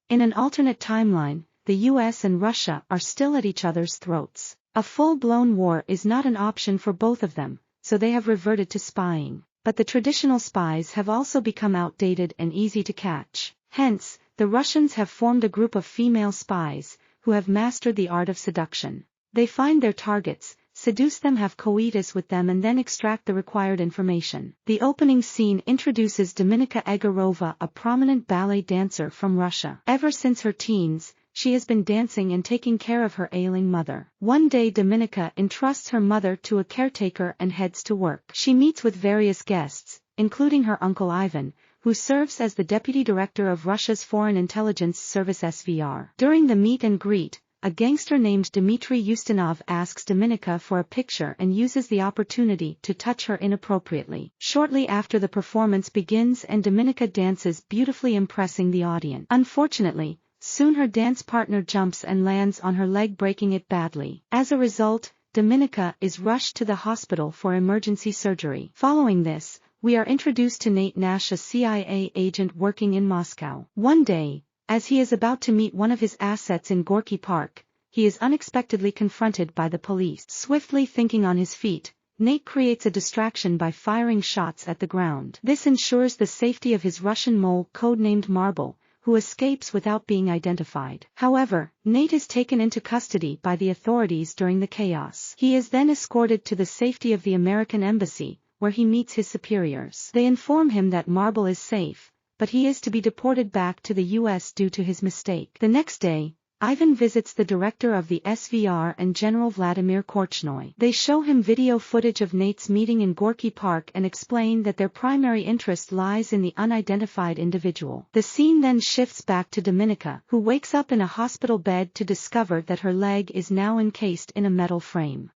In an alternate timeline, the US and Russia are still at each other's throats. A full-blown war is not an option for both of them, so they have reverted to spying. But the traditional spies have also become outdated and easy to catch. Hence, the Russians have formed a group of female spies, who have mastered the art of seduction. They find their targets, seduce them, have coitus with them, and then extract the required information. The opening scene introduces Dominika Egorova, a prominent ballet dancer from Russia. Ever since her teens, she has been dancing and taking care of her ailing mother. One day Dominika entrusts her mother to a caretaker and heads to work. She meets with various guests, including her uncle Ivan, who serves as the deputy director of Russia's Foreign Intelligence Service SVR. During the meet and greet, a gangster named Dmitry Ustinov asks Dominika for a picture and uses the opportunity to touch her inappropriately. Shortly after, the performance begins and Dominika dances beautifully, impressing the audience. Unfortunately, soon her dance partner jumps and lands on her leg, breaking it badly. As a result, Dominika is rushed to the hospital for emergency surgery. Following this, we are introduced to Nate Nash, a CIA agent working in Moscow. One day, as he is about to meet one of his assets in Gorky Park, he is unexpectedly confronted by the police. Swiftly thinking on his feet, Nate creates a distraction by firing shots at the ground. This ensures the safety of his Russian mole, codenamed Marble, who escapes without being identified. However, Nate is taken into custody by the authorities during the chaos. He is then escorted to the safety of the American embassy, where he meets his superiors. They inform him that Marble is safe, but he is to be deported back to the US due to his mistake. The next day, Ivan visits the director of the SVR and General Vladimir Korchnoy. They show him video footage of Nate's meeting in Gorky Park and explain that their primary interest lies in the unidentified individual. The scene then shifts back to Dominika, who wakes up in a hospital bed to discover that her leg is now encased in a metal frame.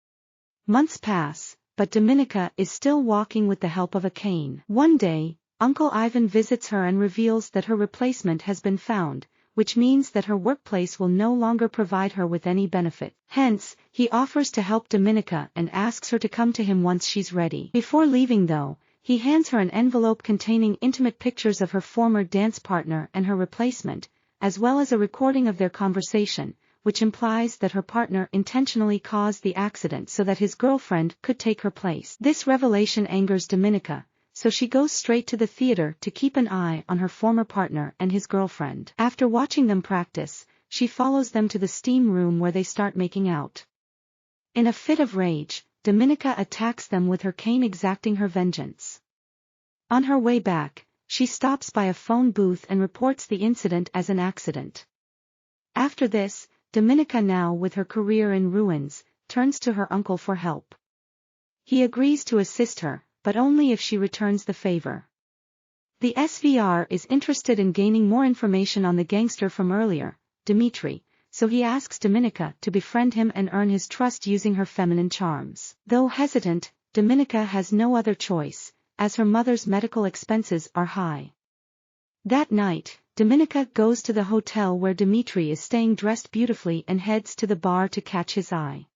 Months pass, but Dominika is still walking with the help of a cane. One day, Uncle Ivan visits her and reveals that her replacement has been found, which means that her workplace will no longer provide her with any benefit. Hence, he offers to help Dominika and asks her to come to him once she's ready. Before leaving though, he hands her an envelope containing intimate pictures of her former dance partner and her replacement, as well as a recording of their conversation, which implies that her partner intentionally caused the accident so that his girlfriend could take her place. This revelation angers Dominika, so she goes straight to the theater to keep an eye on her former partner and his girlfriend. After watching them practice, she follows them to the steam room where they start making out. In a fit of rage, Dominika attacks them with her cane, exacting her vengeance. On her way back, she stops by a phone booth and reports the incident as an accident. After this, Dominika, now with her career in ruins, turns to her uncle for help. He agrees to assist her, but only if she returns the favor. The SVR is interested in gaining more information on the gangster from earlier, Dmitry, so he asks Dominika to befriend him and earn his trust using her feminine charms. Though hesitant, Dominika has no other choice, as her mother's medical expenses are high. That night, Dominika goes to the hotel where Dmitry is staying, dressed beautifully, and heads to the bar to catch his eye.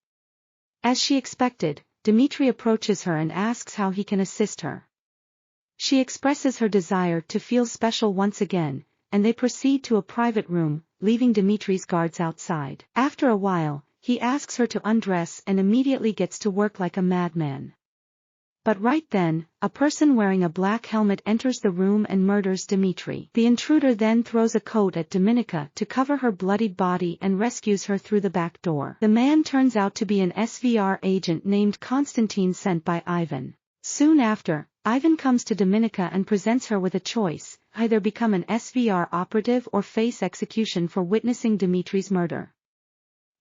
As she expected, Dmitry approaches her and asks how he can assist her. She expresses her desire to feel special once again, and they proceed to a private room, leaving Dmitry's guards outside. After a while, he asks her to undress and immediately gets to work like a madman. But right then, a person wearing a black helmet enters the room and murders Dmitry. The intruder then throws a coat at Dominika to cover her bloodied body and rescues her through the back door. The man turns out to be an SVR agent named Konstantin, sent by Ivan. Soon after, Ivan comes to Dominika and presents her with a choice: either become an SVR operative or face execution for witnessing Dmitry's murder.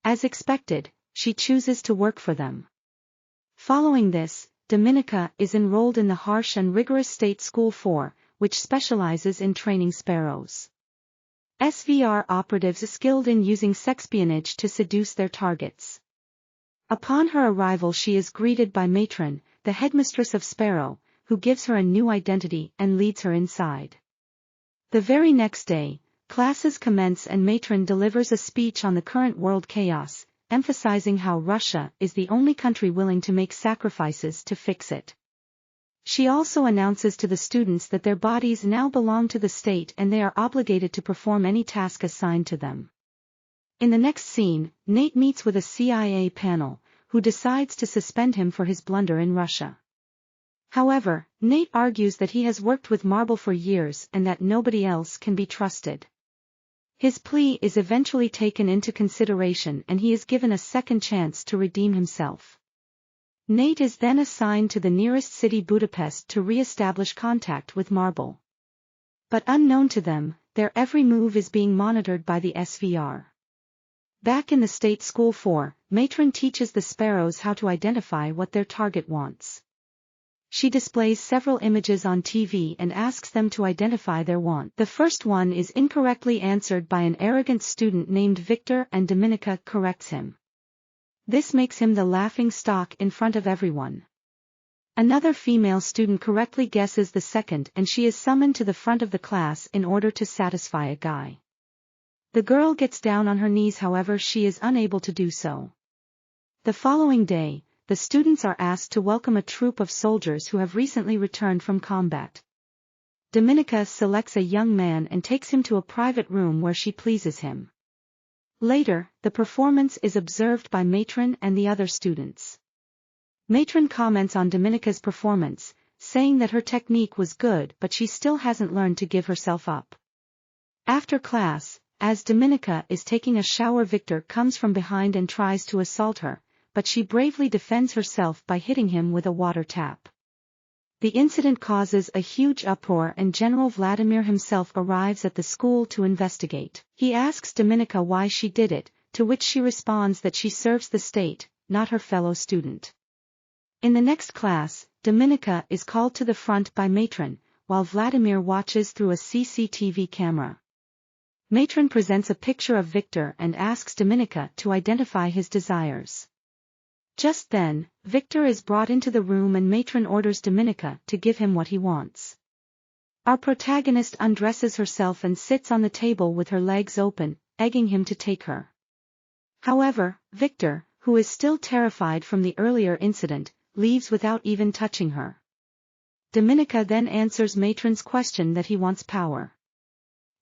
As expected, she chooses to work for them. Following this, Dominika is enrolled in the harsh and rigorous State School 4, which specializes in training sparrows. SVR operatives are skilled in using sexpionage to seduce their targets. Upon her arrival, she is greeted by Matron, the headmistress of Sparrow, who gives her a new identity and leads her inside. The very next day, classes commence and Matron delivers a speech on the current world chaos, emphasizing how Russia is the only country willing to make sacrifices to fix it. She also announces to the students that their bodies now belong to the state and they are obligated to perform any task assigned to them. In the next scene, Nate meets with a CIA panel, who decides to suspend him for his blunder in Russia. However, Nate argues that he has worked with Marble for years and that nobody else can be trusted. His plea is eventually taken into consideration and he is given a second chance to redeem himself. Nate is then assigned to the nearest city, Budapest, to re-establish contact with Marble. But unknown to them, their every move is being monitored by the SVR. Back in the state school 4, Matron teaches the sparrows how to identify what their target wants. She displays several images on TV and asks them to identify their want. The first one is incorrectly answered by an arrogant student named Victor and Dominika corrects him. This makes him the laughing stock in front of everyone. Another female student correctly guesses the second and she is summoned to the front of the class in order to satisfy a guy. The girl gets down on her knees, however she is unable to do so. The following day, the students are asked to welcome a troop of soldiers who have recently returned from combat. Dominika selects a young man and takes him to a private room where she pleases him. Later, the performance is observed by Matron and the other students. Matron comments on Dominika's performance, saying that her technique was good but she still hasn't learned to give herself up. After class, as Dominika is taking a shower, Victor comes from behind and tries to assault her, but she bravely defends herself by hitting him with a water tap. The incident causes a huge uproar and General Vladimir himself arrives at the school to investigate. He asks Dominika why she did it, to which she responds that she serves the state, not her fellow student. In the next class, Dominika is called to the front by Matron, while Vladimir watches through a CCTV camera. Matron presents a picture of Victor and asks Dominika to identify his desires. Just then, Victor is brought into the room and Matron orders Dominika to give him what he wants. Our protagonist undresses herself and sits on the table with her legs open, egging him to take her. However, Victor, who is still terrified from the earlier incident, leaves without even touching her. Dominika then answers Matron's question that he wants power.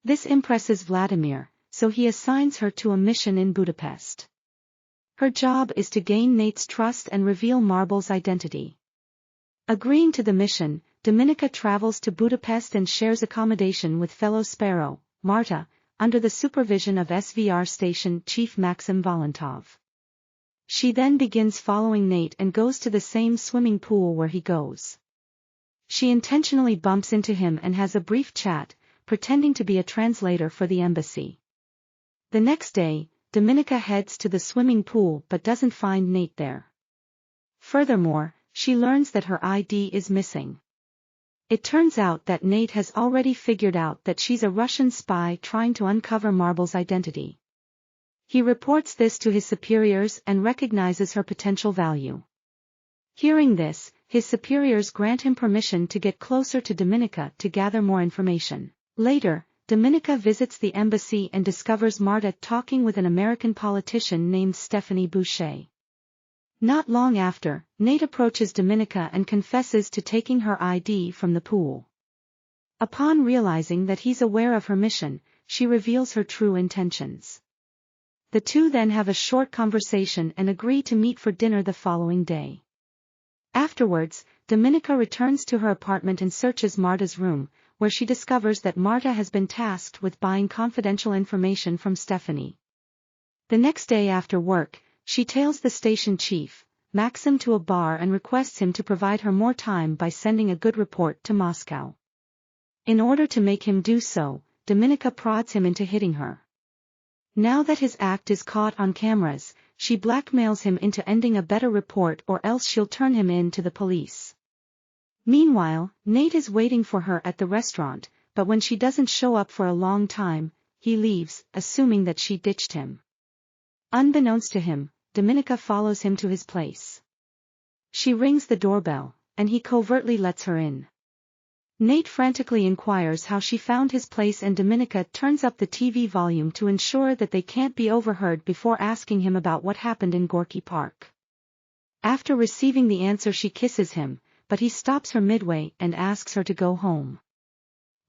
This impresses Vladimir, so he assigns her to a mission in Budapest. Her job is to gain Nate's trust and reveal Marble's identity. Agreeing to the mission, Dominika travels to Budapest and shares accommodation with fellow sparrow, Marta, under the supervision of SVR station chief Maxim Volantov. She then begins following Nate and goes to the same swimming pool where he goes. She intentionally bumps into him and has a brief chat, pretending to be a translator for the embassy. The next day, Dominika heads to the swimming pool but doesn't find Nate there. Furthermore, she learns that her ID is missing. It turns out that Nate has already figured out that she's a Russian spy trying to uncover Marble's identity. He reports this to his superiors and recognizes her potential value. Hearing this, his superiors grant him permission to get closer to Dominika to gather more information. Later, Dominika visits the embassy and discovers Marta talking with an American politician named Stephanie Boucher. Not long after, Nate approaches Dominika and confesses to taking her ID from the pool. Upon realizing that he's aware of her mission, she reveals her true intentions. The two then have a short conversation and agree to meet for dinner the following day. Afterwards, Dominika returns to her apartment and searches Marta's room, where she discovers that Marta has been tasked with buying confidential information from Stephanie. The next day after work, she tails the station chief, Maxim, to a bar and requests him to provide her more time by sending a good report to Moscow. In order to make him do so, Dominika prods him into hitting her. Now that his act is caught on cameras, she blackmails him into ending a better report or else she'll turn him in to the police. Meanwhile, Nate is waiting for her at the restaurant, but when she doesn't show up for a long time, he leaves, assuming that she ditched him. Unbeknownst to him, Dominika follows him to his place. She rings the doorbell, and he covertly lets her in. Nate frantically inquires how she found his place and Dominika turns up the TV volume to ensure that they can't be overheard before asking him about what happened in Gorky Park. After receiving the answer, she kisses him, but he stops her midway and asks her to go home.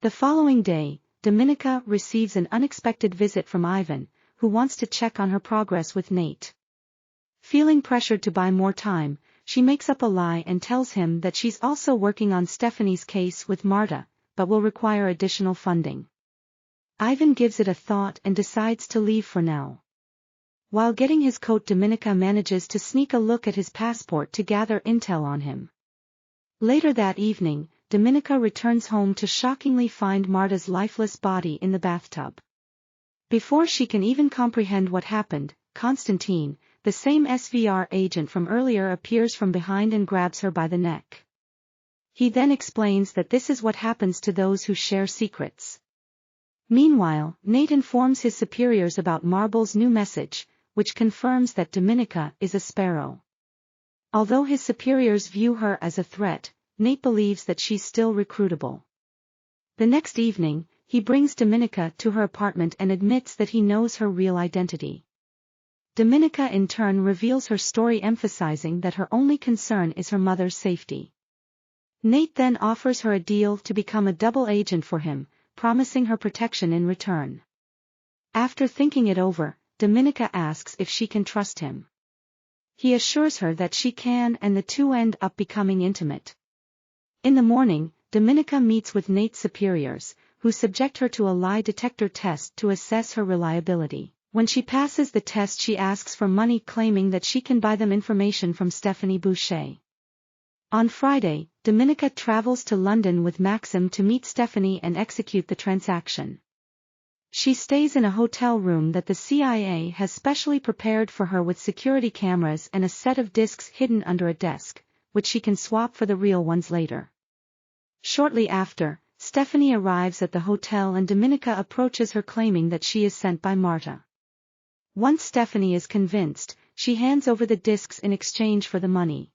The following day, Dominica receives an unexpected visit from Ivan, who wants to check on her progress with Nate. Feeling pressured to buy more time, she makes up a lie and tells him that she's also working on Stephanie's case with Marta, but will require additional funding. Ivan gives it a thought and decides to leave for now. While getting his coat, Dominica manages to sneak a look at his passport to gather intel on him. Later that evening, Dominica returns home to shockingly find Marta's lifeless body in the bathtub. Before she can even comprehend what happened, Constantine, the same SVR agent from earlier, appears from behind and grabs her by the neck. He then explains that this is what happens to those who share secrets. Meanwhile, Nate informs his superiors about Marble's new message, which confirms that Dominica is a sparrow. Although his superiors view her as a threat, Nate believes that she's still recruitable. The next evening, he brings Dominica to her apartment and admits that he knows her real identity. Dominica in turn reveals her story, emphasizing that her only concern is her mother's safety. Nate then offers her a deal to become a double agent for him, promising her protection in return. After thinking it over, Dominica asks if she can trust him. He assures her that she can, and the two end up becoming intimate. In the morning, Dominica meets with Nate's superiors, who subject her to a lie detector test to assess her reliability. When she passes the test, she asks for money, claiming that she can buy them information from Stephanie Boucher. On Friday, Dominica travels to London with Maxim to meet Stephanie and execute the transaction. She stays in a hotel room that the CIA has specially prepared for her with security cameras and a set of discs hidden under a desk, which she can swap for the real ones later. Shortly after, Stephanie arrives at the hotel and Dominica approaches her, claiming that she is sent by Marta. Once Stephanie is convinced, she hands over the discs in exchange for the money.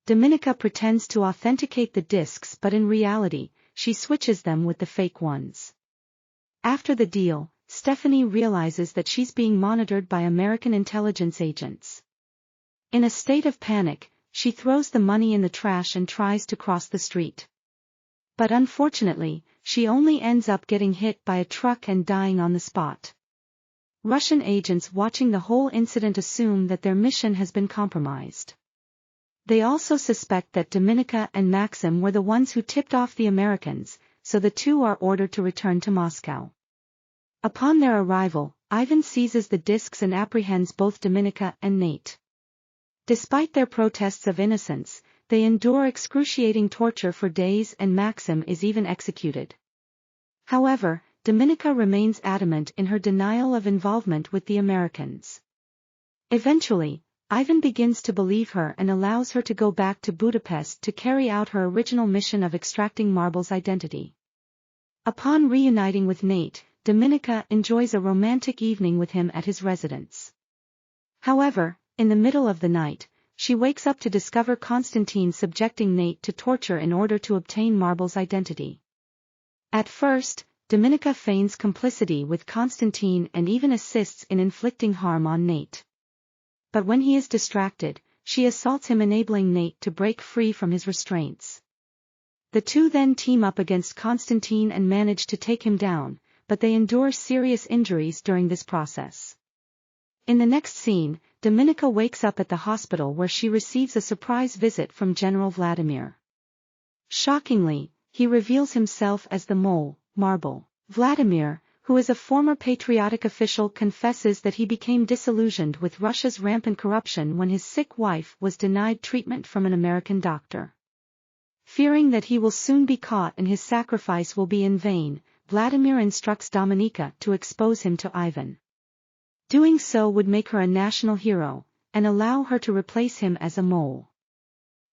Dominica pretends to authenticate the discs, but in reality, she switches them with the fake ones. After the deal, Stephanie realizes that she's being monitored by American intelligence agents. In a state of panic, she throws the money in the trash and tries to cross the street. But unfortunately, she only ends up getting hit by a truck and dying on the spot. Russian agents watching the whole incident assume that their mission has been compromised. They also suspect that Dominica and Maxim were the ones who tipped off the Americans, so the two are ordered to return to Moscow. Upon their arrival, Ivan seizes the discs and apprehends both Dominica and Nate. Despite their protests of innocence, they endure excruciating torture for days and Maxim is even executed. However, Dominica remains adamant in her denial of involvement with the Americans. Eventually, Ivan begins to believe her and allows her to go back to Budapest to carry out her original mission of extracting Marble's identity. Upon reuniting with Nate, Dominica enjoys a romantic evening with him at his residence. However, in the middle of the night, she wakes up to discover Constantine subjecting Nate to torture in order to obtain Marble's identity. At first, Dominica feigns complicity with Constantine and even assists in inflicting harm on Nate. But when he is distracted, she assaults him, enabling Nate to break free from his restraints. The two then team up against Constantine and manage to take him down, but they endure serious injuries during this process. In the next scene, Dominica wakes up at the hospital where she receives a surprise visit from General Vladimir. Shockingly, he reveals himself as the mole, Marble. Vladimir, who is a former patriotic official, confesses that he became disillusioned with Russia's rampant corruption when his sick wife was denied treatment from an American doctor. Fearing that he will soon be caught and his sacrifice will be in vain, Vladimir instructs Dominica to expose him to Ivan. Doing so would make her a national hero, and allow her to replace him as a mole.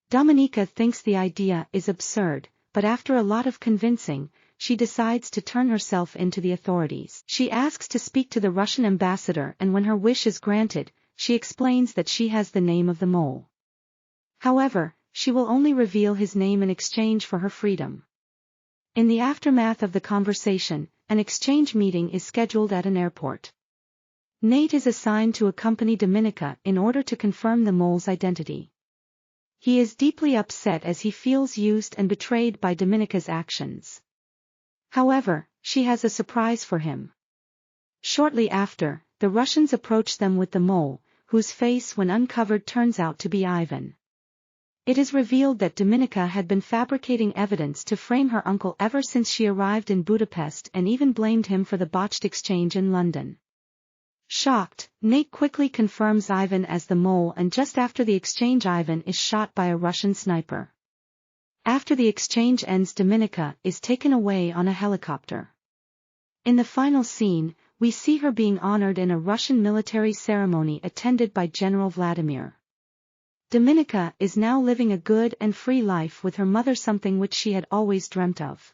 Dominica thinks the idea is absurd, but after a lot of convincing, she decides to turn herself in to the authorities. She asks to speak to the Russian ambassador, and when her wish is granted, she explains that she has the name of the mole. However, she will only reveal his name in exchange for her freedom. In the aftermath of the conversation, an exchange meeting is scheduled at an airport. Nate is assigned to accompany Dominica in order to confirm the mole's identity. He is deeply upset as he feels used and betrayed by Dominica's actions. However, she has a surprise for him. Shortly after, the Russians approach them with the mole, whose face when uncovered turns out to be Ivan. It is revealed that Dominica had been fabricating evidence to frame her uncle ever since she arrived in Budapest and even blamed him for the botched exchange in London. Shocked, Nate quickly confirms Ivan as the mole, and just after the exchange Ivan is shot by a Russian sniper. After the exchange ends, Dominica is taken away on a helicopter. In the final scene, we see her being honored in a Russian military ceremony attended by General Vladimir. Dominica is now living a good and free life with her mother, something which she had always dreamt of.